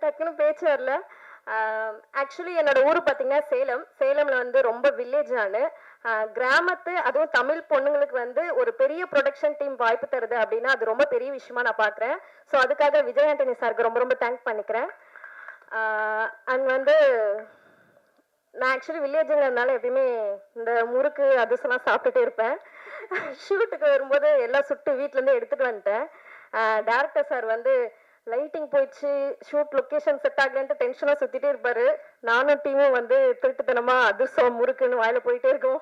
டக்குன்னு பேச்சு வரல. ஆக்சுவலி என்னோட ஊர் பார்த்தீங்கன்னா சேலம். சேலம்ல வந்து ரொம்ப வில்லேஜ் நானு. கிராமத்து அதுவும் தமிழ் பொண்ணுங்களுக்கு வந்து ஒரு பெரிய புரொடக்ஷன் டீம் வாய்ப்பு தருது அப்படின்னா, அது ரொம்ப பெரிய விஷயமா நான் பார்க்குறேன். ஸோ அதுக்காக விஜய் ஆண்டனி சாருக்கு ரொம்ப ரொம்ப தேங்க் பண்ணிக்கிறேன். அண்ட் வந்து நான் ஆக்சுவலி வில்லேஜுங்கிறதுனால எப்பயுமே இந்த முறுக்கு அதிரசம்லாம் சாப்பிட்டுட்டே இருப்பேன். ஷூட்டுக்கு வரும்போது எல்லாம் சுட்டு வீட்டிலேருந்து எடுத்துகிட்டு வந்துட்டேன். டேரக்டர் சார் வந்து லைட்டிங் போயிடுச்சு, ஷூட் லொக்கேஷன் செட் ஆகலன்ட்டு டென்ஷனாக சுற்றிட்டே இருப்பார். நானும் டீமும் வந்து திருட்டுத்தனமா அதிரசம் முறுக்குன்னு வாயில போயிட்டே இருக்கோம்.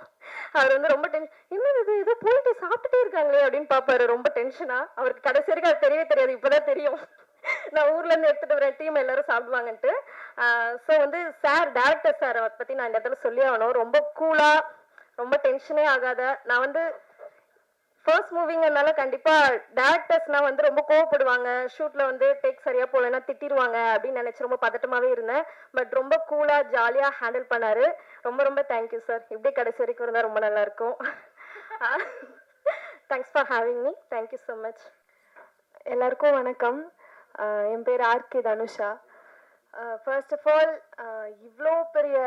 அவர் வந்து ரொம்ப என்னது இது ஏதோ போயிட்டு சாப்பிட்டுட்டே இருக்காங்களே அப்படின்னு பார்ப்பாரு ரொம்ப டென்ஷனாக. அவருக்கு கடைசி வரைக்கும் அது தெரியவே தெரியாது, இப்போதான் தெரியும் நான் ஊர்ல இருந்து எடுத்துட்டு வரேன் டீம் எல்லாரும் சாப்பிடுவாங்கன்ட்டு. ஸோ வந்து சார் டேரக்டர் சாரை பத்தி நான் இந்த இடத்துல சொல்லி ஆகணும். ரொம்ப கூலா, ரொம்ப டென்ஷனே ஆகாத. நான் வந்து ஃபர்ஸ்ட் மூவிங்கிறதுனால கண்டிப்பா டேரக்டர்ஸ்னா வந்து ரொம்ப கோவப்படுவாங்க, ஷூட்ல வந்து டேக் சரியா போலன்னா திட்டிடுவாங்க அப்படின்னு நினைச்சு ரொம்ப பதட்டமாவே இருந்தேன். பட் ரொம்ப கூலா ஜாலியா ஹேண்டில் பண்ணாரு. ரொம்ப ரொம்ப தேங்க்யூ சார். இப்படி கடைசி வரைக்கும் இருந்தா ரொம்ப நல்லா இருக்கும். Thanks for having me. Thank you so much. எல்லாருக்கும் வணக்கம். என் பேர் RK Dhanusha. First of all இவ்வளோ பெரிய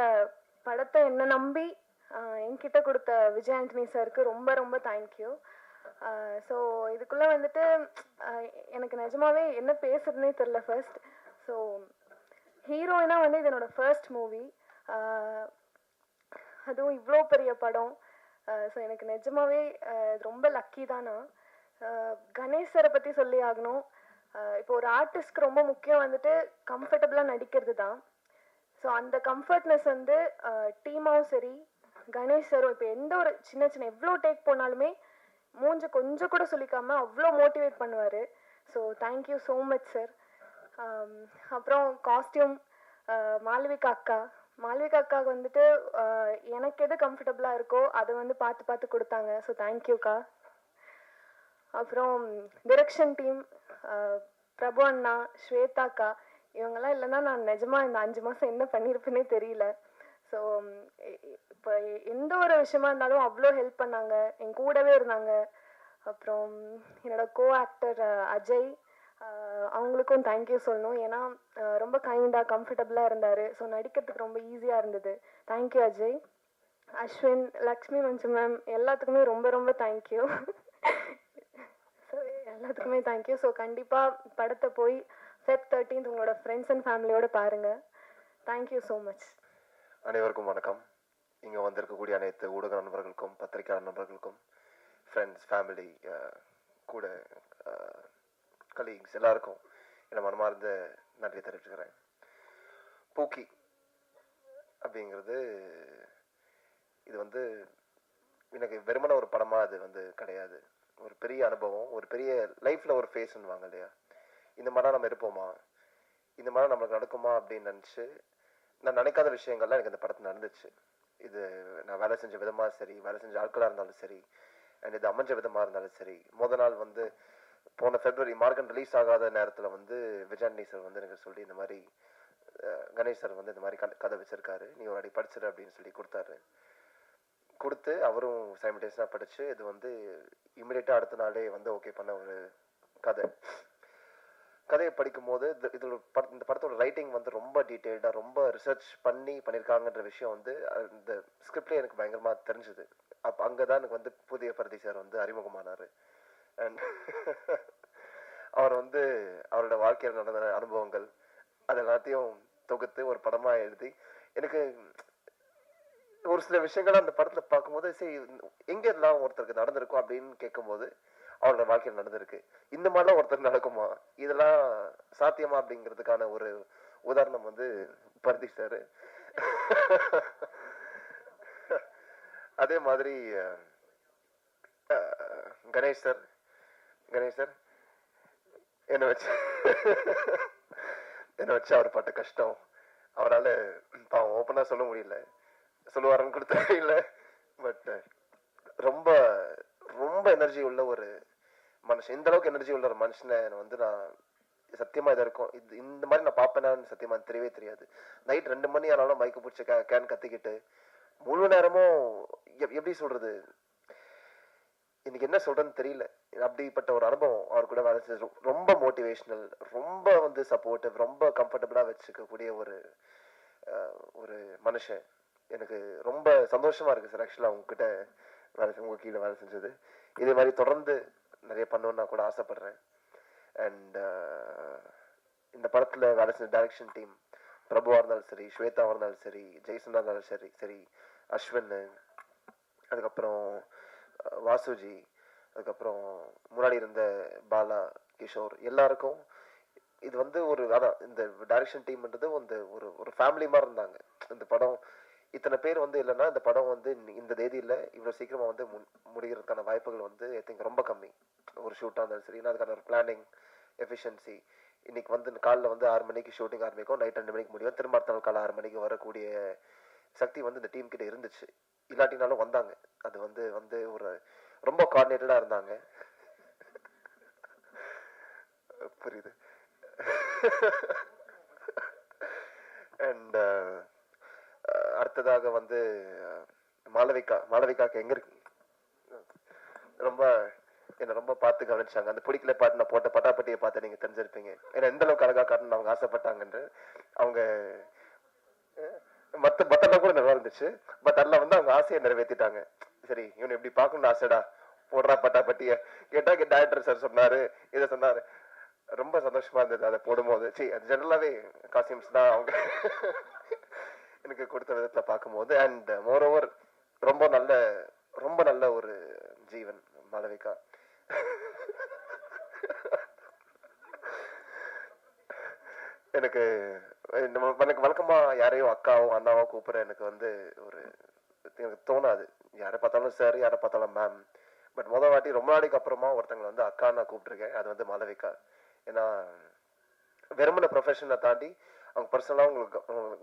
படத்தை என்ன நம்பி என்கிட்ட கொடுத்த விஜய் ஆண்டனி சாருக்கு ரொம்ப ரொம்ப தேங்க்யூ. ஸோ இதுக்குள்ளே வந்துட்டு எனக்கு நிஜமாவே என்ன பேசுறதுனே தெரில ஃபர்ஸ்ட். ஸோ ஹீரோயினாக வந்து இது என்னோட ஃபர்ஸ்ட் மூவி, அதுவும் இவ்வளோ பெரிய படம். ஸோ எனக்கு நிஜமாவே ரொம்ப லக்கி தான் நான். கணேஷ் சாரை பற்றி சொல்லி ஆகணும். இப்போ ஒரு ஆர்டிஸ்ட்க்கு ரொம்ப முக்கியம் வந்துட்டு கம்ஃபர்டபுளாக நடிக்கிறது தான். ஸோ அந்த கம்ஃபர்ட்னஸ் வந்து டீமாவும் சரி, கணேஷ் சாரும் இப்போ எந்த ஒரு சின்ன சின்ன எவ்வளோ டேக் போனாலுமே மூஞ்ச கொஞ்சம் கூட சொல்லிக்காமல் அவ்வளோ மோட்டிவேட் பண்ணுவார். So thank you so much sir. அப்புறம் காஸ்டியூம் மாளவிகா அக்கா. மாளவிகா அக்காவுக்கு வந்துட்டு எனக்கு எது கம்ஃபர்டபுளாக இருக்கோ அதை வந்து பார்த்து பார்த்து கொடுத்தாங்க. ஸோ தேங்க்யூக்கா. அப்புறம் டிரெக்ஷன் டீம் பிரபு அண்ணா, ஸ்வேதாக்கா, இவங்கெல்லாம் இல்லைன்னா நான் நிஜமாக இந்த 5 மாதம் என்ன பண்ணியிருப்பேனே தெரியல. ஸோ இப்போ எந்த ஒரு விஷயமா இருந்தாலும் அவ்வளோ ஹெல்ப் பண்ணாங்க, என் கூடவே இருந்தாங்க. அப்புறம் என்னோட கோ ஆக்டர் அஜய், அவங்களுக்கும் தேங்க்யூ சொல்லணும். ஏன்னா ரொம்ப கைண்டாக கம்ஃபர்டபுளாக இருந்தார். ஸோ நடிக்கிறதுக்கு ரொம்ப ஈஸியாக இருந்தது. தேங்க்யூ அஜய். அஸ்வின், லக்ஷ்மி மஞ்சு மேம் எல்லாத்துக்குமே ரொம்ப ரொம்ப தேங்க்யூ. ஸோ எல்லாத்துக்குமே தேங்க்யூ. ஸோ கண்டிப்பாக படத்தை போய் Feb 13 உங்களோட ஃப்ரெண்ட்ஸ் அண்ட் ஃபேமிலியோடு பாருங்கள். Thank you so much. அனைவருக்கும் வணக்கம். இங்கே வந்திருக்கக்கூடிய அனைத்து ஊடக நண்பர்களுக்கும், பத்திரிகை நண்பர்களுக்கும், ஃப்ரெண்ட்ஸ், ஃபேமிலி, கூட கலீக்ஸ் எல்லாருக்கும் என்னை மனமார்ந்த நன்றி தெரிவிச்சுக்கிறேன். பூக்கி அப்படிங்கிறது இது வந்து எனக்கு வெறுமன ஒரு படமாக அது வந்து கிடையாது. ஒரு பெரிய அனுபவம், ஒரு பெரிய லைஃப்பில் ஒரு ஃபேஸ்ன்னுவாங்க இல்லையா, இந்த மாதிரிலாம் நம்ம இருப்போமா, இந்த மாதிரி நம்மளுக்கு நடக்குமா அப்படின்னு நினச்சி நான் நினைக்காத விஷயங்கள்லாம் எனக்கு இந்த படத்தில் நடந்துச்சு. இது நான் வேலை செஞ்ச விதமாக சரி, வேலை செஞ்ச ஆட்களாக இருந்தாலும் சரி, அண்ட் இது அமைஞ்ச விதமாக இருந்தாலும் சரி. நாள் வந்து போன February மார்கன் ரிலீஸ் ஆகாத நேரத்தில் வந்து விஜயாண்டனி சார் வந்து எனக்கு சொல்லி இந்த மாதிரி கணேஷ் சார் வந்து இந்த மாதிரி கதை வச்சிருக்காரு, நீ ஒரு அடி படிச்சிரு அப்படின்னு சொல்லி கொடுத்து அவரும் சைமல்டேனியஸாக படித்து இது வந்து இமிடியேட்டாக அடுத்த நாளே வந்து ஓகே பண்ண ஒரு கதையை படிக்கும் போது இந்த படத்தோட ரைட்டிங் வந்து ரொம்ப டீட்டெயில்டாக, ரொம்ப ரிசர்ச் பண்ணியிருக்காங்கன்ற விஷயம் வந்து இந்த ஸ்கிரிப்ட்லேயே எனக்கு பயங்கரமாக தெரிஞ்சுது. அப்போ அங்கே தான் எனக்கு வந்து புதிய பரதி சார் வந்து அறிமுகமானார். அண்ட் அவர் வந்து அவரோட வாழ்க்கையில் நடந்த அனுபவங்கள் அது எல்லாத்தையும் தொகுத்து ஒரு படமாக எழுதி எனக்கு ஒரு சில விஷயங்கள் அந்த படத்தில் பார்க்கும்போது சரி எங்கே எல்லாம் ஒருத்தருக்கு நடந்திருக்கும் அப்படின்னு கேட்கும்போது அவரோட வாழ்க்கையில் நடந்திருக்கு. இந்த மாதிரிலாம் ஒருத்தருக்கு நடக்குமா, இதெல்லாம் சாத்தியமா அப்படிங்கிறதுக்கான ஒரு உதாரணம் வந்து பரதி சார். அதே மாதிரி கணேஷ் சார் என்ன வச்சு அவர் பட்ட கஷ்டம் அவரால் பாவம் ஓப்பனாக சொல்ல முடியல, சொல்லுவாருன்னு கூட தெரியல. பட் ரொம்ப ரொம்ப எனர்ஜி உள்ள ஒரு மனுஷன், இந்த அளவுக்கு எனர்ஜி உள்ள ஒரு மனுஷனை வந்து நான் சத்தியமா இது இருக்கும் இந்த மாதிரி நான் பார்ப்பேனான்னு சத்தியமா தெரியவே தெரியாது. நைட் 2 மணி ஆனாலும் மைக்கு பிடிச்ச கேன் கத்திக்கிட்டு முழு நேரமும் எப்படி சொல்றது, இன்னைக்கு என்ன சொல்றேன்னு தெரியல. அப்படிப்பட்ட ஒரு அனுபவம் அவர் கூட வேலை செஞ்சு ரொம்ப மோட்டிவேஷனல், ரொம்ப வந்து சப்போர்ட்டிவ், ரொம்ப கம்ஃபர்டபுளா வச்சுக்கக்கூடிய ஒரு ஒரு மனுஷன். எனக்கு ரொம்ப சந்தோஷமா இருக்கு சார் ஆக்சுவலா உங்ககிட்ட உங்க கீழே வேலை செஞ்சது. இதே மாதிரி தொடர்ந்து நிறைய பண்ணணும்னு நான் கூட ஆசைப்படுறேன். அண்ட் இந்த படத்துல வேலை செஞ்ச டைரக்ஷன் டீம் பிரபுவா இருந்தாலும் சரி, ஸ்வேதாவா இருந்தாலும் சரி, ஜெய்சனா இருந்தாலும் சரி சரி அஸ்வின், அதுக்கப்புறம் வாசுஜி, அதுக்கப்புறம் முன்னாடி இருந்த பாலா, கிஷோர், எல்லாருக்கும் இது வந்து ஒரு அதான் இந்த டைரக்ஷன் டீம்ன்றது வந்து ஒரு ஒரு ஃபேமிலி மாதிரி இருந்தாங்க. இந்த படம் இத்தனை பேர் வந்து இல்லைன்னா இந்த படம் வந்து இந்த தேதியில் இவ்வளோ சீக்கிரமாக வந்து முடிகிறதுக்கான வாய்ப்புகள் வந்து ஐ திங்க் ரொம்ப கம்மி. ஒரு ஷூட்டாக இருந்தாலும் சரி, அதுக்கான ஒரு பிளானிங், எஃபிஷியன்சி. இன்னைக்கு வந்து காலைல வந்து 6 மணிக்கு ஷூட்டிங் ஆரம்பிக்கும், நைட் 2 மணிக்கு முடியும், திரும்ப அடுத்த நாள் காலை 6 மணிக்கு வரக்கூடிய சக்தி வந்து இந்த டீம் கிட்ட இருந்துச்சு. இல்லாட்டினாலும் வந்தாங்க. அது வந்து வந்து ஒரு ரொம்ப கோஆர்டினேட்டடாக இருந்தாங்க. புரியுது. அண்ட் அடுத்ததாக வந்து மாளவிகாக்கு எங்க இருக்கு ரொம்ப என்ன ரொம்ப பார்த்து கவனிச்சாங்க. அந்த பிடிக்கல பாட்டு நான் போட்ட பட்டாப்பட்டியை பார்த்து நீங்க தெரிஞ்சிருப்பீங்க. ஏன்னா எந்த அளவுக்கு அழகா காட்டணும்னு அவங்க ஆசைப்பட்டாங்கன்னு. அவங்க மத்த கூட நல்லா இருந்துச்சு. பட் அதில் வந்து அவங்க ஆசையை நிறைவேற்றிட்டாங்க. சரி இவனை எப்படி பார்க்கணும்னு ஆசைடா, போடுறா பட்டாப்பட்டிய கேட்டா டைரக்டர் சார் சொன்னாரு, இதை சொன்னாரு. ரொம்ப சந்தோஷமா இருந்தது அதை போடும்போது. சரி அது ஜெனரலாவே காஸ்டியூம்ஸ் தான் அவங்க எனக்கு கொடுத்த விதத்துல பார்க்கும்போது. அண்ட் மோர் ஓவர் ரொம்ப நல்ல ஒரு ஜீவன் மாளவிகா. எனக்கு எனக்கு வழக்கமா யாரையும் அக்காவோ அண்ணாவோ கூப்பிட எனக்கு வந்து ஒரு எனக்கு தோணாது. யாரை பார்த்தாலும் சார், யாரை பார்த்தாலும் மேம். பட் முதல் வாட்டி ரொம்ப நாளைக்கு அப்புறமா ஒருத்தங்களை வந்து அக்கா நான் கூப்பிட்டுருக்கேன். அது வந்து மாளவிகா. ஏன்னா வெறுமன ப்ரொஃபஷனை தாண்டி அவங்க பர்சனலாக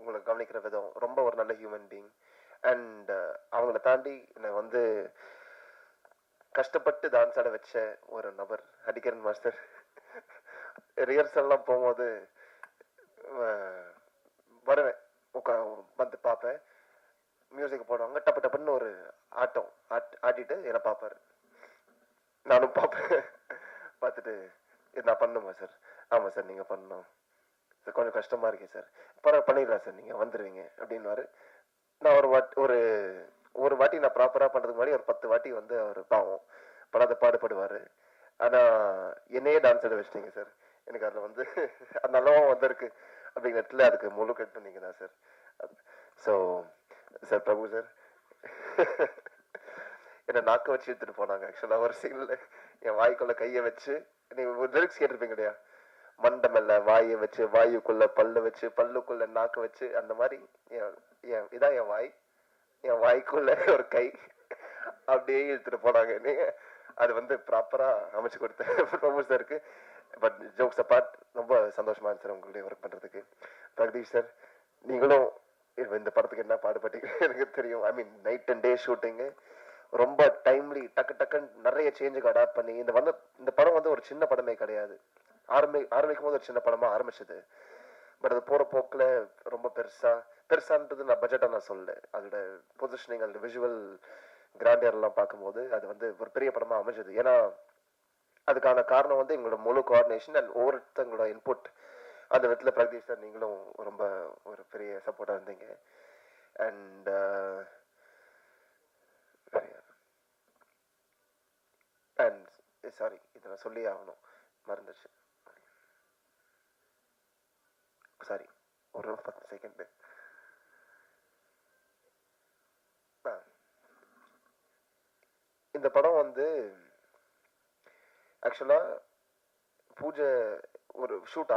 உங்களை கவனிக்கிற விதம் ரொம்ப ஒரு நல்ல ஹியூமன் பீயிங். அண்ட் அவங்கள தாண்டி என்னை வந்து கஷ்டப்பட்டு டான்ஸ் ஆட வச்ச ஒரு நபர் ஹரிகரன் மாஸ்டர். ரிஹர்சல்லாம் போகும்போது வருவேன், வந்து பார்ப்பேன், மியூசிக் போடுவாங்க, டப்பு டப்புன்னு ஒரு ஆட்டம் ஆடிட்டு என்னை பார்ப்பாரு, நானும் பார்ப்பேன். பார்த்துட்டு இது நான் பண்ணுமா சார்? ஆமாம் சார் நீங்கள் பண்ணணும் சார், கொஞ்சம் கஷ்டமாக இருக்கேன் சார், பரவாயில்ல பண்ணிடலாம் சார், நீங்கள் வந்துடுவீங்க அப்படின்வாரு. நான் ஒரு வாட்டி நான் ப்ராப்பராக பண்ணுறதுக்கு முன்னாடி ஒரு 10 வாட்டி வந்து அவர் பாவம் படாத பாடுபடுவார். ஆனால் என்னையே டான்ஸ் ஆட வச்சிட்டீங்க சார். எனக்கு அதில் வந்து நல்லாவும் வந்திருக்கு அப்படிங்கிற இடத்துல அதுக்கு முழு கட்டு நீங்கள் தான் சார். ஸோ சார் பிரபு சார் என்னை நாக்க வச்சு எடுத்துட்டு போனாங்க. ஆக்சுவலாக ஒரு சீனில் என் வாய்க்குள்ள கையை வச்சு, நீங்கள் லிரிக்ஸ் கேட்டிருப்பீங்க இல்லையா, மண்டமல்ல வாயை வச்சு, வாயுக்குள்ள பல்லு வச்சு, பல்லுக்குள்ள நாக்கு வச்சு, அந்த மாதிரி இதான் என் வாய், என் வாய்க்குள்ள ஒரு கை அப்படியே இழுத்துட்டு போனாங்க. நீங்க அது வந்து ப்ராப்பரா அமைச்சு கொடுத்தேன் பிரபு சாருக்கு. பட் ஜோக்ஸ் அப்பார்ட் ரொம்ப சந்தோஷமா இருந்துச்சு உங்களுடைய ஒர்க் பண்றதுக்கு. பிரகதீஷ் சார், நீங்களும் இந்த படத்துக்கு என்ன பாடுபட்டீங்க எனக்கு தெரியும். ஐ மீன் நைட் அண்ட் டே ஷூட்டிங்கு, ரொம்ப டைம்லி டக்கு டக்குன்னு நிறைய சேஞ்சுக்கு அடாப்ட் பண்ணி இந்த படம் வந்து ஒரு சின்ன படமே கிடையாது. ஆரம்பிக்கும் போது ஒரு சின்ன படமா ஆரம்பிச்சது. பட் அது போற போக்குல ரொம்ப பெருசான்றது நான் பட்ஜெட்டா நான் சொல்லல. அதோட பொசிஷனிங், அதோட விஷுவல் கிராண்டியர் எல்லாம் பார்க்கும்போது அது வந்து ஒரு பெரிய படமா அமைஞ்சது. ஏன்னா அதுக்கான காரணம் வந்து எங்களோட முழு கோஆர்டினேஷன் அண்ட் ஒவ்வொருத்தங்களோட இன்புட். அந்த விதத்துல பிரகதீஷ் சார் நீங்களும் ரொம்ப ஒரு பெரிய சப்போர்ட்டா இருந்தீங்க. அண்ட் சாரி, இதை நான் சொல்லி ஆகணும், மறந்துச்சு. சாரி, ஒரு 10 செகண்ட். இந்த படம் வந்து ஆக்சுவலா பூஜை ஒரு ஷூட்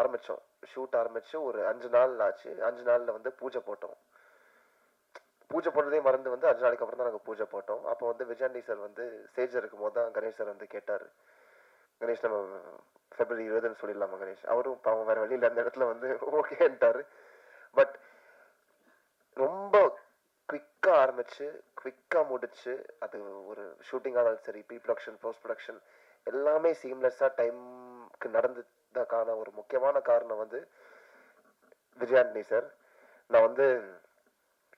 ஆரம்பிச்சு ஒரு 5 நாள் ஆச்சு. 5 நாள்ல வந்து பூஜை போட்டோம். பூஜை போட்டதே மறந்து வந்து 5 நாளைக்கு அப்புறம் தான் நாங்கள் பூஜை போட்டோம். அப்போ வந்து விஜயாண்டி சார் வந்து ஸ்டேஜ் இருக்கும் போது தான் கணேஷ் சார் வந்து கேட்டார், கணேஷ் நம்ம February 20 சொல்லிடலாமா கணேஷ்? அவரும் பாவம் வேற வழியில் அந்த இடத்துல வந்து ஓகேன்ட்டாரு. பட் ரொம்ப குவிக்கா ஆரம்பிச்சு குவிக்கா முடிச்சு, அது ஒரு ஷூட்டிங் ஆனாலும் சரி, ப்ரீ ப்ரொடக்ஷன், போஸ்ட் ப்ரொடக்ஷன் எல்லாமே சீம்லெஸ்ஸா டைம்க்கு நடந்ததுக்கான ஒரு முக்கியமான காரணம் வந்து விஜயாண்டி சார். நான் வந்து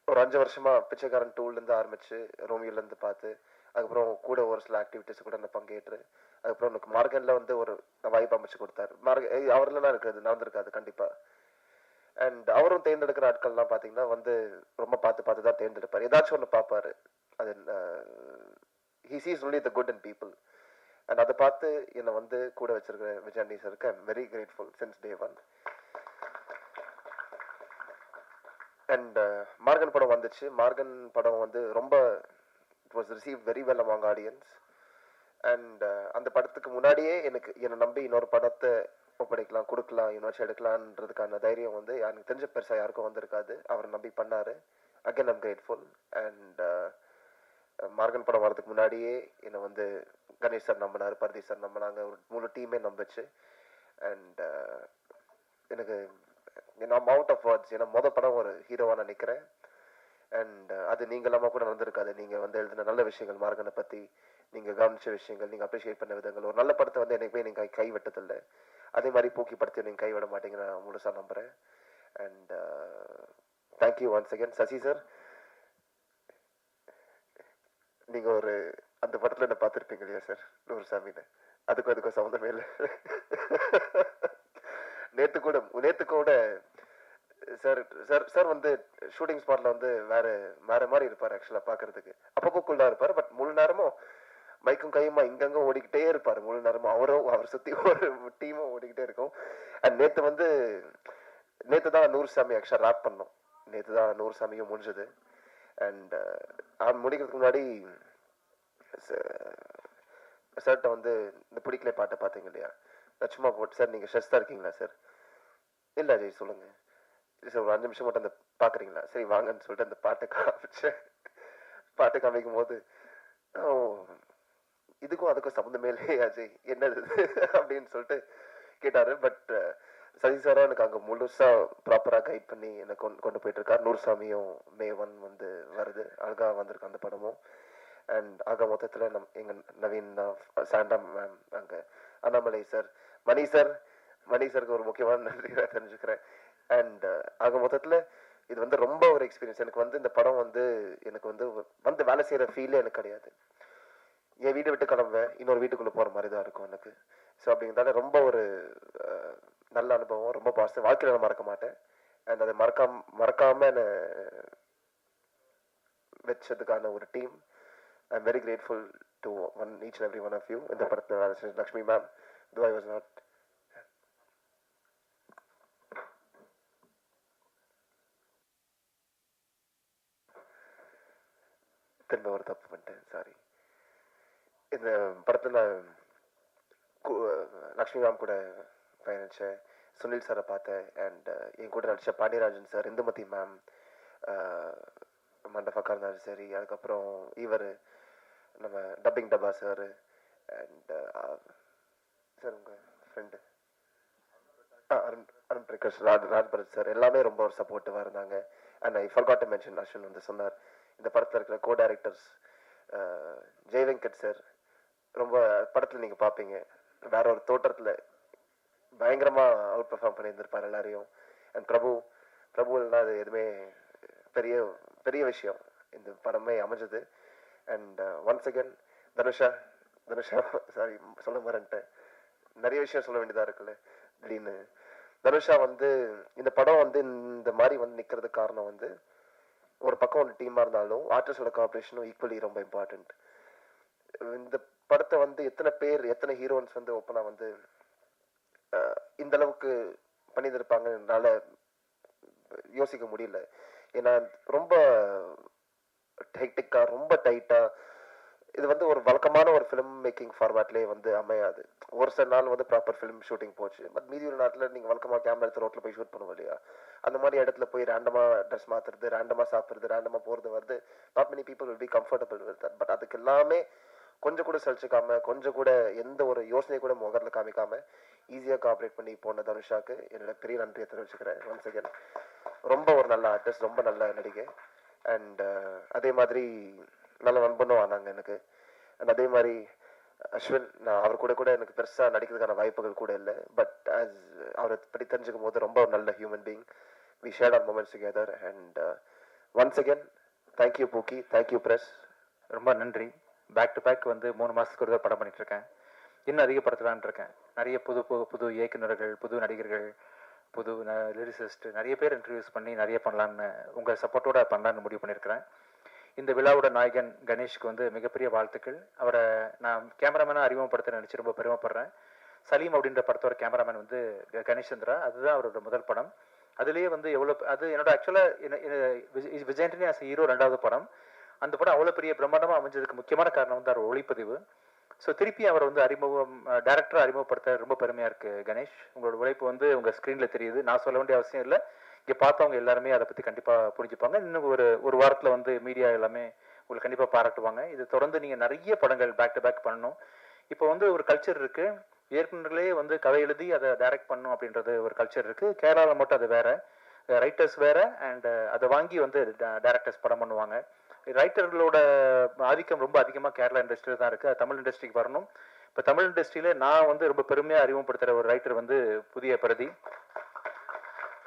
ஒரு 5 வருஷமா பிச்சைக்காரன் 2ல இருந்து ஆரம்பிச்சு ரோமியோல இருந்து பார்த்து, அதுக்கப்புறம் கூட ஒரு சில ஆக்டிவிட்டிஸ் கூட நான் பங்கேற்று அதுக்கப்புறம் எனக்கு மார்கனில் வந்து ஒரு வாய்ப்பு அமைச்சு கொடுத்தாரு. அவர்லாம் இருக்கிறது நடந்திருக்காது கண்டிப்பாக. அண்ட் அவரும் தேர்ந்தெடுக்கிற ஆட்கள்லாம் பார்த்தீங்கன்னா வந்து ரொம்ப பார்த்து தான் தேர்ந்தெடுப்பார். ஏதாச்சும் ஒன்று பார்ப்பாரு. அது he sees only the good in people. And அதை பார்த்து என்னை வந்து கூட வச்சிருக்கிற Vijayandi சருக்கு I'm very grateful since day one. And Morgan படம் வந்துச்சு. மார்கன் படம் வந்து ரொம்ப it was receive very well among audience. And அந்த படத்துக்கு முன்னாடியே என்னை நம்பி இன்னொரு படத்தை ஒப்படைக்கலாம், கொடுக்கலாம், இன்னொரு எடுக்கலான்றதுக்கான தைரியம் வந்து எனக்கு தெரிஞ்ச பெருசாக யாருக்கும் வந்திருக்காது. அவர் நம்பி பண்ணார். Again I'm grateful. And Morgan படம் வரதுக்கு முன்னாடியே என்னை வந்து கணேஷ் சார் நம்பினார், பரதி சார் நம்பினாங்க, ஒரு முழு டீமே நம்பிச்சு. அண்ட் எனக்கு நான் அவுட் ஆஃப் வேர்ட்ஸ். ஏன்னா படம் ஒரு ஹீரோவாக நான் நிற்கிறேன். அண்ட் அது நீங்கள் இல்லாமல் கூட நடந்திருக்காது. நீங்கள் வந்து எழுதின நல்ல விஷயங்கள், மார்கனை பற்றி நீங்கள் கவனிச்ச விஷயங்கள், நீங்கள் அப்ரிஷியேட் பண்ண விதங்கள், ஒரு நல்ல படத்தை வந்து என்னைக்குமே நீங்கள் கைவிட்டதில்லை. அதே மாதிரி பூக்கி படத்தை நீங்கள் கைவிட மாட்டீங்க நான் முழுசாக நம்புகிறேன். And thank you once again. Sasi sir, நீங்கள் ஒரு அந்த படத்தில் என்ன பார்த்துருப்பீங்க இல்லையா சார், நூறுசாமின்னு? அதுக்கும் சம்மந்தமே இல்லை. நேற்று கூட சார் சார் சார் வந்து ஷூட்டிங் ஸ்பாட்ல வந்து வேற மாதிரி இருப்பார். ஆக்சுவலாக பார்க்கறதுக்கு அப்பப்போ குள்ளா இருப்பார். பட் முழு நேரமும் மைக்கும் கையுமா இங்கங்க ஓடிக்கிட்டே இருப்பார். முழு நேரமும் அவர் சுற்றி ஒரு டீமும் ஓடிக்கிட்டே இருக்கும். அண்ட் நேற்று தான் நூறுசாமி ஆக்சுவலாக ரேப் பண்ணோம். நேற்று தான் நூறுசாமியும் முடிஞ்சது. அண்ட் அவன் முடிக்கிறதுக்கு முன்னாடி சார்கிட்ட வந்து இந்த பிடிக்கல பாட்டை பார்த்தீங்க இல்லையா, சும்மா போட்டு சார் நீங்கள் ஸ்ட்ரெஸ்ஸாக இருக்கீங்களா சார்? இல்லை அஜய் சொல்லுங்கள் சார், ஒரு 5 நிமிஷம் மட்டும் அந்த பார்க்குறீங்களா? சரி வாங்கன்னு சொல்லிட்டு அந்த பாட்டை காமிக்கும் போது இதுக்கும் அதுக்கும் சம்மந்தமே இல்லையே அஜய், என்னது அப்படின்னு சொல்லிட்டு கேட்டார். பட் சசி சாரா எனக்கு அங்கே முழுசாக ப்ராப்பராக கைட் பண்ணி என்னை கொண்டு போயிட்டு இருக்கார். நூறுசாமியும் May 1 வந்து வருது, அழகாக வந்திருக்கு அந்த படமும். அண்ட் ஆக மொத்தத்தில் எங்கள் நவீன் சாண்டா மேம், அங்கே அண்ணாமலை சார், மணி சாருக்கு ஒரு முக்கியமான நன்றி நான் தெரிஞ்சுக்கிறேன். அண்ட் ஆக மொத்தத்தில் இது வந்து ரொம்ப ஒரு எக்ஸ்பீரியன்ஸ். எனக்கு வந்து இந்த படம் வந்து எனக்கு வந்து வேலை செய்கிற ஃபீலே எனக்கு கிடையாது. என் வீட்டை விட்டு கிளம்புவேன், இன்னொரு வீட்டுக்குள்ளே போகிற மாதிரி தான் இருக்கும் எனக்கு. ஸோ அப்படிங்கிறதால ரொம்ப ஒரு நல்ல அனுபவம், ரொம்ப பாசிட்டிவ். வாழ்க்கையில் நான் மறக்க மாட்டேன். அண்ட் அதை மறக்காமல் என்னை வச்சதுக்கான ஒரு team. I am very grateful to each and every one of you. இந்த படத்தில் வேலை செஞ்ச Lakshmi ma'am, though I was not திரும்ப ஒரு தப்பு பண்ணிட்டேன், சாரி. இந்த படத்தில் லக்ஷ்மி மேம் கூட பயணித்தேன், சுனில் சாரை பார்த்தேன். அண்ட் என் கூட நடித்த பாண்டியராஜன் சார், இந்துமதி மேம், மண்டபக்கா இருந்தாலும் சரி. அதுக்கப்புறம் இவர் நம்ம டப்பிங் டப்பா சார். அண்ட் சார் உங்கள் ஃப்ரெண்டு அருண் பிரகாஷ், ராஜ்பரத் சார், எல்லாமே ரொம்ப ஒரு சப்போர்ட்டிவாக இருந்தாங்க. And I forgot to mention, Ashwin வந்து சொன்னார், இந்த படத்தில் இருக்கிற கோ டைரக்டர்ஸ் ஜெய் வெங்கட் சார், ரொம்ப படத்தில் நீங்கள் பார்ப்பீங்க வேற ஒரு தோற்றத்தில் பயங்கரமாக அவுட் பெர்ஃபார்ம் பண்ணியிருந்திருப்பார் எல்லாரையும். அண்ட் பிரபுலாம் அது எதுவுமே பெரிய பெரிய விஷயம் இந்த படமே அமைஞ்சது. And once again Dhanusha sorry சொல்ல மறந்துட்டேன், நிறைய விஷயம் சொல்ல வேண்டியதாக இருக்குல்ல திடீர்னு. தனுஷா வந்து இந்த படம் வந்து இந்த மாதிரி வந்து நிற்கிறதுக்கு காரணம் வந்து ஒரு பக்கம் ஒரு டீமாக இருந்தாலும் ஆர்டிஸ்டோட கோஆப்ரேஷனும் ஈக்குவலி ரொம்ப இம்பார்ட்டண்ட். இந்த படத்தை வந்து எத்தனை ஹீரோயின்ஸ் வந்து ஓப்பனாக வந்து இந்த அளவுக்கு பண்ணியிருப்பாங்க என்னால் யோசிக்க முடியல. ஏன்னா ரொம்ப ஹெக்டிக்காக, ரொம்ப டைட்டாக, இது வந்து ஒரு வழக்கமான ஒரு ஃபிலிம் மேக்கிங் ஃபார்மேட்லேயே வந்து அமையாது. ஒரு சில நாள் வந்து ப்ராப்பர் ஃபிலிம் ஷூட்டிங் போச்சு. பட் மீதி ஒரு நாட்டில் நீங்கள் வழக்கமாக கேமரா எடுத்து ரோட்டில் போய் ஷூட் பண்ணுவோம் இல்லையா, அந்த மாதிரி இடத்துல போய் ரேண்டமாக ட்ரெஸ் மாற்றுறது, ரேண்டமாக சாப்பிட்றது, ரேண்டமாக போகிறது வருது. Not many people will be comfortable with that. But அதுக்கு எல்லாமே கொஞ்சம் கூட சலிச்சுக்காம, கொஞ்சம் கூட எந்த ஒரு யோசனை கூட முகத்தில் காமிக்காம ஈஸியாக கோஆப்ரேட் பண்ணி போன தனுஷாக்கு என்னோட பெரிய நன்றியை தெரிவிச்சுக்கிறேன் ஒன்ஸ் அகேன். ரொம்ப ஒரு நல்ல ஆர்டிஸ்ட், ரொம்ப நல்ல நடிகை. அண்ட் அதே மாதிரி நல்ல நண்பனும் ஆனாங்க எனக்கு. அண்ட் அதே மாதிரி அஸ்வின், நான் அவர் கூட எனக்கு பெருசாக நடிக்கிறதுக்கான வாய்ப்புகள் கூட இல்லை. பட் அவரை பற்றி தெரிஞ்சுக்கும் போது ரொம்ப ஒரு நல்ல human being. We shared our moments together. And once again thank you Pookie, thank you press. ரொம்ப நன்றி. பேக் டு பேக் வந்து 3 மாதத்துக்கு ஒரு தடவை படம் பண்ணிகிட்ருக்கேன். இன்னும் அதிகப்படுத்தலான்னு இருக்கேன். நிறைய புது இயக்குநர்கள், புது நடிகர்கள், புது லிரிசிஸ்ட் நிறைய பேர் இன்ட்ரடியூஸ் பண்ணி நிறைய பண்ணலான்னு உங்கள் சப்போர்ட்டோட பண்ணலான்னு முடிவு பண்ணியிருக்கிறேன். இந்த விழாவோட நாயகன் கணேஷ்க்கு வந்து மிகப்பெரிய வாழ்த்துக்கள். அவரை நான் கேமராமேனாக அறிமுகப்படுத்த நினச்சி ரொம்ப பெருமைப்படுறேன். சலீம் அப்படின்ற படத்தோட கேமராமேன் வந்து கணேஷ் சந்திரா. அதுதான் அவரோட முதல் படம். அதுலேயே வந்து அது என்னோட ஆக்சுவலாக விஜயண்டனி ஆஸ் ஹீரோ 2வது படம். அந்த படம் அவ்வளோ பெரிய பிரம்மாண்டமாக அமைஞ்சதுக்கு முக்கியமான காரணம் வந்து அவர் ஒளிப்பதிவு. ஸோ திருப்பி அவர் வந்து டேரக்டராக அறிமுகப்படுத்த ரொம்ப பெருமையாக இருக்குது கணேஷ். உங்களோட உழைப்பு வந்து உங்கள் ஸ்க்ரீனில் தெரியுது. நான் சொல்ல வேண்டிய அவசியம் இல்லை. இங்கே பார்த்தவங்க எல்லாருமே அதை பற்றி கண்டிப்பாக புரிஞ்சுப்பாங்க. இன்னும் ஒரு வாரத்தில் வந்து மீடியா எல்லாமே உங்களுக்கு கண்டிப்பாக பாராட்டுவாங்க. இது தொடர்ந்து நீங்கள் நிறைய படங்கள் பேக் டு பேக் பண்ணணும். இப்போ வந்து ஒரு கல்ச்சர் இருக்குது. இயக்குநர்களே வந்து கதை எழுதி அதை டைரக்ட் பண்ணணும் அப்படின்றது ஒரு கல்ச்சர் இருக்குது. கேரளாவில் மட்டும் அது வேறு, ரைட்டர்ஸ் வேறு, அண்ட் அதை வாங்கி வந்து டேரக்டர்ஸ் படம் பண்ணுவாங்க. ரைட்டர்களோட ஆதிக்கம் ரொம்ப அதிகமாக கேரளா இண்டஸ்ட்ரியில் தான் இருக்குது. அது தமிழ் இண்டஸ்ட்ரிக்கு வரணும். இப்போ தமிழ் இண்டஸ்ட்ரியில் நான் வந்து ரொம்ப பெருமையாக அறிமுகப்படுத்துகிற ஒரு ரைட்டர் வந்து புதிய பிரதி.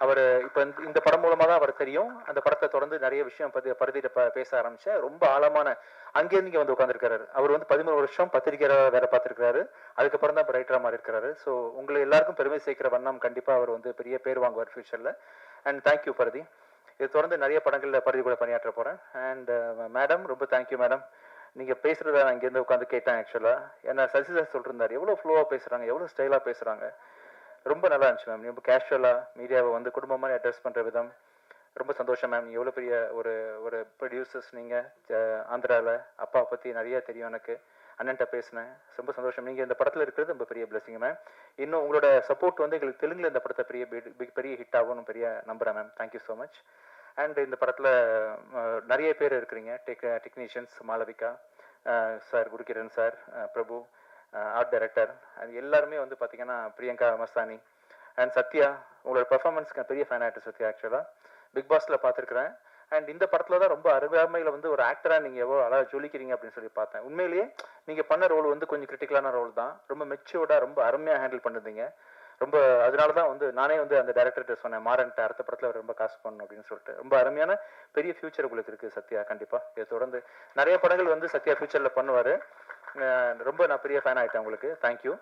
அவர் இப்போ இந்த படம் மூலமாக தான் அவர் தெரியும். அந்த படத்தை தொடர்ந்து நிறைய விஷயம் பருதியிட்ட பேச ஆரம்பித்தேன். ரொம்ப ஆழமான அங்கேருந்து இங்கே வந்து உட்காந்துருக்காரு. அவர் வந்து 13 வருஷம் பத்திரிகையாளராக வேலை பார்த்துருக்காரு. அதுக்கப்புறம் தான் இப்போ ரைட்டராக மாறி இருக்காரு. ஸோ உங்களை எல்லாருக்கும் பெருமை சேர்க்கிற வண்ணம் கண்டிப்பாக அவர் வந்து பெரிய பேர் வாங்குவார் ஃபியூச்சரில். அண்ட் தேங்க்யூ பருதி. இது தொடர்ந்து நிறைய படங்களில் பருதி கூட பணியாற்ற போகிறேன். அண்ட் மேடம் ரொம்ப தேங்க்யூ மேடம். நீங்கள் பேசுகிறத நான் இங்கேருந்து உட்காந்து கேட்டேன். ஆக்சுவலாக ஏன்னா சசி சார் சொல்லிருந்தார் எவ்வளோ ஃப்ளோவாக பேசுகிறாங்க, எவ்வளோ ஸ்டைலாக பேசுகிறாங்க. ரொம்ப நல்லா இருந்துச்சு மேம். ரொம்ப கேஷுவலாக மீடியாவை வந்து குடும்பமாக அட்ரஸ் பண்ணுற விதம் ரொம்ப சந்தோஷம் மேம். எவ்வளோ பெரிய ஒரு ப்ரொடியூசர்ஸ் நீங்கள். ஆந்திராவில் அப்பா பற்றி நிறைய தெரியும் எனக்கு. அண்ணன்ட்ட பேசினேன். ரொம்ப சந்தோஷம். நீங்கள் இந்த படத்தில் இருக்கிறது ரொம்ப பெரிய பிளஸிங் மேம். இன்னும் உங்களோட சப்போர்ட் வந்து எங்களுக்கு தெலுங்கில் இந்த படத்தை பெரிய ஹிட் ஆகும்னு பெரிய நம்புகிறேன் ma'am. Thank you so much. And இந்த படத்தில் நிறைய பேர் இருக்கிறீங்க. Technicians Malavika sir, Gurukiran sir, பிரபு ஆர்ட் டைரக்டர், அது எல்லாருமே வந்து பார்த்தீங்கன்னா பிரியங்கா மஸ்தானி அண்ட் சத்யா. உங்களோட பெர்ஃபார்மன்ஸ்க்கு பெரிய ஃபேன் ஆகிட்டு சத்யா. ஆக்சுவலாக பிக் பாஸில் பார்த்துருக்குறேன். அண்ட் இந்த படத்தில் தான் ரொம்ப அருமையில் வந்து ஒரு ஆக்டராக நீங்கள் எவ்வளோ அழகாக ஜொலிக்கிறீங்க அப்படின்னு சொல்லி பார்த்தேன். உண்மையிலேயே நீங்கள் பண்ண ரோல் வந்து கொஞ்சம் கிரிட்டிக்கலான ரோல் தான். ரொம்ப மெச்சூர்டாக ரொம்ப அருமையாக ஹேண்டில் பண்ணிருந்தீங்க. ரொம்ப அதனால தான் வந்து நானே வந்து அந்த டேரக்டர்கிட்ட சொன்னேன், மாறன்ட்ட அடுத்த படத்தில் அவர் ரொம்ப காசு பண்ணணும் அப்படின்னு சொல்லிட்டு. ரொம்ப அருமையான பெரிய ஃபியூச்சர் உங்களுக்கு இருக்குது சத்யா. கண்டிப்பாக இதை தொடர்ந்து நிறைய படங்கள் வந்து சத்யா ஃபியூச்சரில் பண்ணுவார். ரொம்ப நான் பெரிய ஃபேன் ஆகிட்டேன் உங்களுக்கு. Thank you.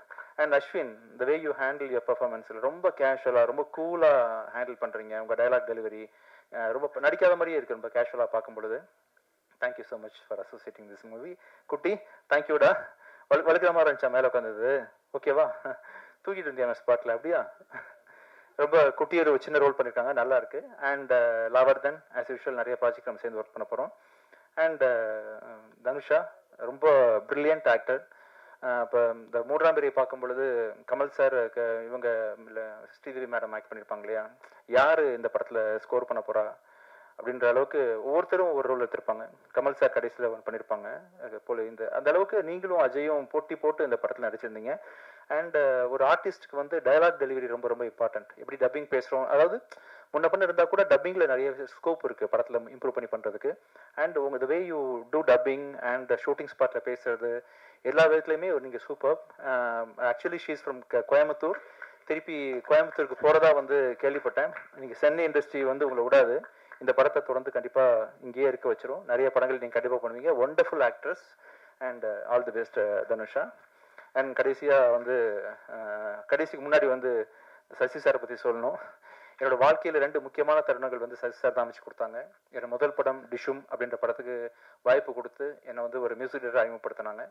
And Ashwin, the way you handle your பர்ஃபார்மன்ஸில் ரொம்ப கேஷுவலாக ரொம்ப கூலாக ஹேண்டில் பண்ணுறீங்க. உங்கள் டைலாக் டெலிவரி ரொம்ப நடிக்காத மாதிரியே இருக்குது. ரொம்ப கேஷுவலாக பார்க்கும் பொழுது. Thank you so much for associating this movie. குட்டி தேங்க்யூடா. வழுக்கிற மாதிரி இருந்துச்சா மேலே உட்காந்தது? ஓகேவா? தூக்கிட்டு இருந்தியா ஸ்பாட்டில்? அப்படியா? ரொம்ப குட்டி ஒரு சின்ன ரோல் பண்ணியிருக்காங்க, நல்லா இருக்கு. அண்ட் லாவர்தன் ஆஸ் யூஷுவல் நிறைய ப்ராஜெக்ட் நம்ம சேர்ந்து ஒர்க் பண்ண போகிறோம். அண்ட் தனுஷா ரொம்ப பிரில்லியன்ட் ஆக்டர். இப்போ இந்த 3ஆம் பிரியை பார்க்கும் பொழுது கமல் சார் இவங்க ஸ்ரீதேவி மேடம் ஆக்ட் பண்ணியிருப்பாங்க இல்லையா, யார் இந்த படத்தில் ஸ்கோர் பண்ண போகிறா அப்படின்ற அளவுக்கு ஒவ்வொருத்தரும் ஒரு ரோல் எடுத்திருப்பாங்க. கமல் சார் கடைசியில் பண்ணியிருப்பாங்க போல. அந்த அளவுக்கு நீங்களும் அஜயும் போட்டி போட்டு இந்த படத்தில் நடிச்சிருந்தீங்க. அண்ட் ஒரு ஆர்டிஸ்ட்டுக்கு வந்து டயலாக் டெலிவரி ரொம்ப ரொம்ப இம்பார்ட்டன்ட். எப்படி டப்பிங் பேசுகிறோம், அதாவது முன்ன பண்ண இருந்தால் கூட டப்பிங்கில் நிறைய ஸ்கோப் இருக்குது படத்தில் இம்ப்ரூவ் பண்ணி பண்ணுறதுக்கு. அண்ட் உங்கள் the way you do dubbing and shooting ஸ்பாட்டில் பேசுறது எல்லா விதத்துலையுமே நீங்கள் super. Actually she's from Coimbatore. திருப்பி கோயம்புத்தூருக்கு போகிறதா வந்து கேள்விப்பட்டேன். நீங்கள் சென்னை இண்டஸ்ட்ரி வந்து உங்களை விடாது. இந்த படத்தை தொடர்ந்து கண்டிப்பாக இங்கேயே இருக்க வச்சிரும். நிறைய படங்கள் நீங்கள் கண்டிப்பாக பண்ணுவீங்க. Wonderful actress and all the best Dhanusha. And கடைசியாக வந்து கடைசிக்கு முன்னாடி வந்து சசி சாரை பற்றி சொல்லணும். என்னோட வாழ்க்கையில் 2 முக்கியமான தருணங்கள் வந்து சசி சார் தான் அமைச்சு கொடுத்தாங்க. என்னோட முதல் படம் டிஷும் அப்படின்ற படத்துக்கு வாய்ப்பு கொடுத்து என்னை வந்து ஒரு மியூசிக் டைரக்டர் அறிமுகப்படுத்தினாங்க.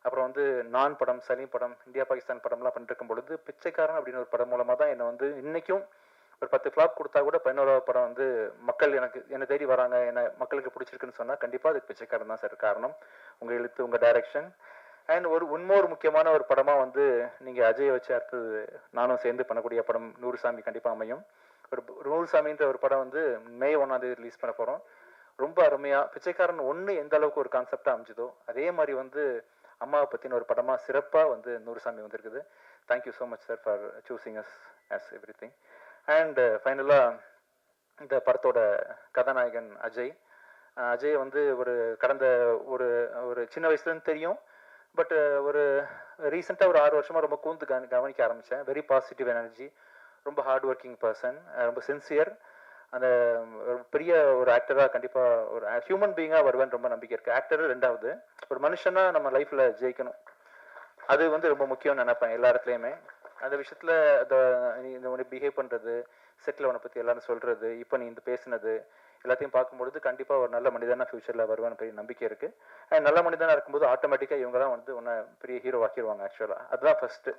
அப்புறம் வந்து நான் படம், சலீம் படம், இந்தியா பாகிஸ்தான் படம்லாம் பண்ணிட்டு இருக்கும் பொழுது பிச்சைக்காரன் அப்படின்னு ஒரு படம் மூலமாக தான் என்னை வந்து இன்றைக்கும் ஒரு 10 ஃப்ளாப் கொடுத்தா கூட 11வது படம் வந்து மக்கள் என்னை தேடி வராங்க, என்ன மக்களுக்கு பிடிச்சிருக்குன்னு சொன்னால் கண்டிப்பாக அதுக்கு பிச்சைக்காரன் தான் சார் காரணம். உங்கள் எழுத்து, உங்கள் டைரக்ஷன். அண்ட் இன்னொரு முக்கியமான ஒரு படமாக வந்து நீங்கள் அஜயை வச்சு அடுத்தது நானும் சேர்ந்து பண்ணக்கூடிய படம் நூறுசாமி கண்டிப்பாக அமையும். ஒரு நூறுசாமின்ற ஒரு படம் வந்து மே 1ஆம் தேதி ரிலீஸ் பண்ண போகிறோம். ரொம்ப அருமையாக பிச்சைக்காரன் 1 எந்த அளவுக்கு ஒரு கான்செப்டாக அமைஞ்சதோ அதே மாதிரி வந்து அம்மாவை பற்றின ஒரு படமாக சிறப்பாக வந்து நூறுசாமி வந்திருக்குது. Thank you so much sir for choosing us as everything. And ஃபைனலாக இந்த படத்தோட கதாநாயகன் அஜய். அஜய் வந்து கடந்த ஒரு சின்ன வயசுலேருந்து தெரியும். பட் ஒரு ரீசெண்டாக ஒரு 6 வருஷமாக ரொம்ப கூர்ந்து கவனிக்க ஆரம்பித்தேன். வெரி பாசிட்டிவ் எனர்ஜி, ரொம்ப ஹார்ட் ஒர்க்கிங் பர்சன், ரொம்ப சின்சியர். அந்த ஒரு பெரிய ஒரு ஆக்டராக கண்டிப்பாக ஒரு ஹியூமன் பீயிங்காக வருவேன்னு ரொம்ப நம்பிக்கை இருக்குது. ஆக்டர் ரெண்டாவது, ஒரு மனுஷனாக நம்ம லைஃப்பில் ஜெயிக்கணும், அது வந்து ரொம்ப முக்கியம்னு நினைப்பேன் எல்லா இடத்துலையுமே. அந்த விஷயத்தில் இந்த உன்னை பிஹேவ் பண்ணுறது, செட்டில் உன்னை பற்றி எல்லாரும் சொல்கிறது, இப்போ நீ இந்த பேசுனது எல்லாத்தையும் பார்க்கும்பொழுது கண்டிப்பாக ஒரு நல்ல மனிதனாக ஃப்யூச்சரில் வருவான்னு பெரிய நம்பிக்கை இருக்குது. அண்ட் நல்ல மனிதனாக இருக்கும்போது ஆட்டோமேட்டிக்காக இவங்க தான் வந்து உன்னை பெரிய ஹீரோ ஆக்கிடுவாங்க. ஆக்சுவலாக அதுதான் ஃபஸ்ட்டு.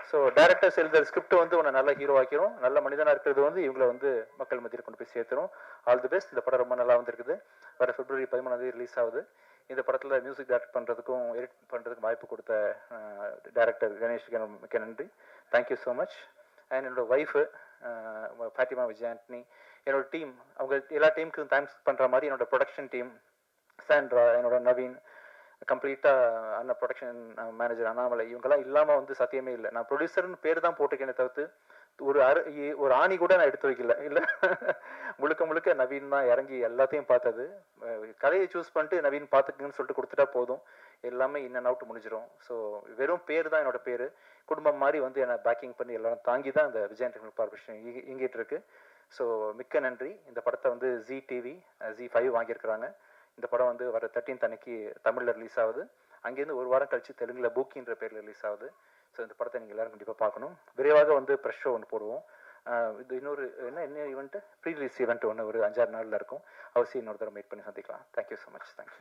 ஸோ டேரக்டர்ஸ் எழுதுற ஸ்கிரிப்ட் வந்து உன்னை நல்ல ஹீரோ ஆக்கிரும். நல்ல மனிதனாக இருக்கிறது வந்து இவங்களை வந்து மக்கள் மத்தியில் கொண்டு போய் சேர்த்துரும். All the best. இந்த படம் ரொம்ப நல்லா வந்திருக்குது. வர February 13 ரிலீஸ் ஆகுது. இந்த படத்தில் மியூசிக் டைரக்ட் பண்ணுறதுக்கும் எடிட் பண்ணுறதுக்கும் வாய்ப்பு கொடுத்த டைரக்டர் கணேஷ்க்கு மிக்க நன்றி. Thank you so much. அண்ட் என்னோட ஒய்ஃபு ஃபாத்திமா விஜய் ஆண்டனி, என்னோட டீம், அவங்க எல்லா டீமுக்கும் தேங்க்ஸ் பண்ணுற மாதிரி என்னோட ப்ரொடக்ஷன் டீம், சாண்ட்ரா, என்னோட நவீன், கம்ப்ளீட்டாக அண்ணன் ப்ரொடக்ஷன் மேனேஜர் அண்ணாமலை, இவங்கெல்லாம் இல்லாமல் வந்து சத்தியமே இல்லை. நான் ப்ரொடியூசர்னு பேர் தான் போட்டுக்கேனே தவிர்த்து ஒரு ஆணி கூட நான் எடுத்து வைக்கல. இல்லை, முழுக்க முழுக்க நவீன் தான் இறங்கி எல்லாத்தையும் பார்த்தது. கதையை சூஸ் பண்ணிட்டு நவீன் பார்த்துக்குங்கன்னு சொல்லிட்டு கொடுத்துட்டா போதும், எல்லாமே இன் அண்ட் அவுட் முடிஞ்சிடும். ஸோ வெறும் பேர் தான் என்னோட பேர். குடும்பம் மாதிரி வந்து என்னை பேக்கிங் பண்ணி எல்லாரும் தாங்கி தான் இந்த விஜய் என்டர்டைன்மெண்ட் கார்பரேஷன் இயங்கிட்டு இருக்கு. ஸோ மிக்க நன்றி. இந்த படத்தை வந்து ஜி டிவி Z5 வாங்கியிருக்கிறாங்க. இந்த படம் வந்து வர 13th அன்னைக்கு தமிழில் ரிலீஸ் ஆகுது. அங்கேருந்து ஒரு வாரம் கழிச்சு தெலுங்குல பூக்கின்ற பேரில் ரிலீஸ் ஆகுது. ஸோ இந்த படத்தை நீங்கள் எல்லாரும் கண்டிப்பாக பார்க்கணும். விரைவாக வந்து ப்ரெஷ் ஷோ ஒன்று போடுவோம். இது இன்னொரு என்ன ஈவெண்ட்டு, ப்ரீ ரிலீஸ் ஈவெண்ட் ஒன்று ஒரு 5-6 நாளில் இருக்கும். அவசியம் இன்னொரு தடவை மீட் பண்ணி சந்திக்கலாம். Thank you so much. தேங்க்யூ.